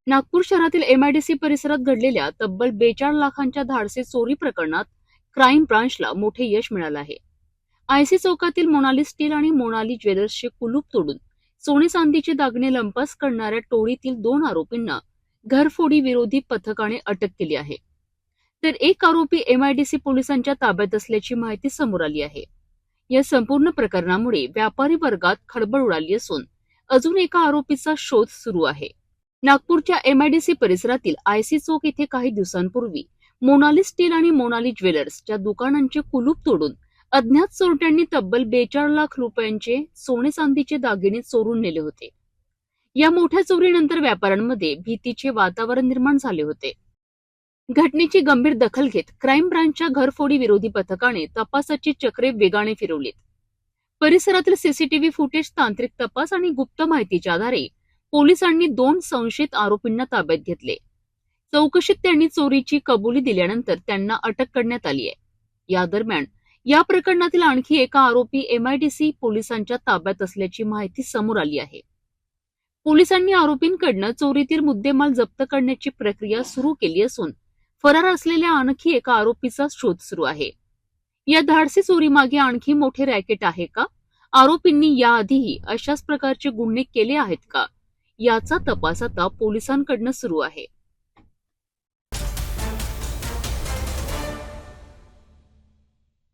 नागपूर शहरातील एमआयडीसी परिसरात घडलेल्या तब्बल 42 लाखांच्या धाडसी चोरी प्रकरणात क्राईम ब्रांचला मोठे यश मिळालं आहे. आयसी चौकातील मोनाली स्टील आणि मोनाली ज्वेलर्सचे कुलूप तोडून सोने चांदीचे दागिने लंपास करणाऱ्या टोळीतील 2 आरोपींना घरफोडी विरोधी पथकाने अटक केली आहे. तर एक आरोपी एमआयडीसी पोलिसांच्या ताब्यात असल्याची माहिती समोर आली आहे. या संपूर्ण प्रकरणामुळे व्यापारी वर्गात खळबळ उडाली असून अजून एका आरोपीचा शोध सुरू आहे. नागपूरच्या एमआयडीसी परिसरातील आयसी चौक येथे काही दिवसांपूर्वी मोनाली स्टील आणि मोनाली ज्वेलर्सच्या दुकानांचे कुलूप तोडून अज्ञात चोरट्यांनी तब्बल 42 लाख रुपयांचे सोने चांदीचे दागिने चोरून नेले होते. या मोठ्या चोरीनंतर व्यापाऱ्यांमध्ये भीतीचे वातावरण निर्माण झाले होते. घटनेची गंभीर दखल घेत क्राईम ब्रांचच्या घरफोडी विरोधी पथकाने तपासाची चक्रे वेगाने फिरवलीत. परिसरातील सीसीटीव्ही फुटेज, तांत्रिक तपास आणि गुप्त माहितीच्या आधारे पोलिसांनी 2 संशयित आरोपींना ताब्यात घेतले. चौकशीत त्यांनी चोरीची कबुली दिल्यानंतर त्यांना अटक करण्यात आली आहे. या दरम्यान या प्रकरणातील आणखी एका आरोपी एमआयडीसी पोलिसांच्या ताब्यात असल्याची माहिती समोर आली आहे. पोलिसांनी आरोपींकडनं चोरीतील मुद्देमाल जप्त करण्याची प्रक्रिया सुरू केली असून फरार असलेल्या आणखी एका आरोपीचा शोध सुरू आहे. या धाडसी चोरीमागे आणखी मोठे रॅकेट आहे का? आरोपींनी याआधीही अशाच प्रकारचे गुन्हे केले आहेत का? याचा तपास आता पोलिसांकडनं सुरू आहे.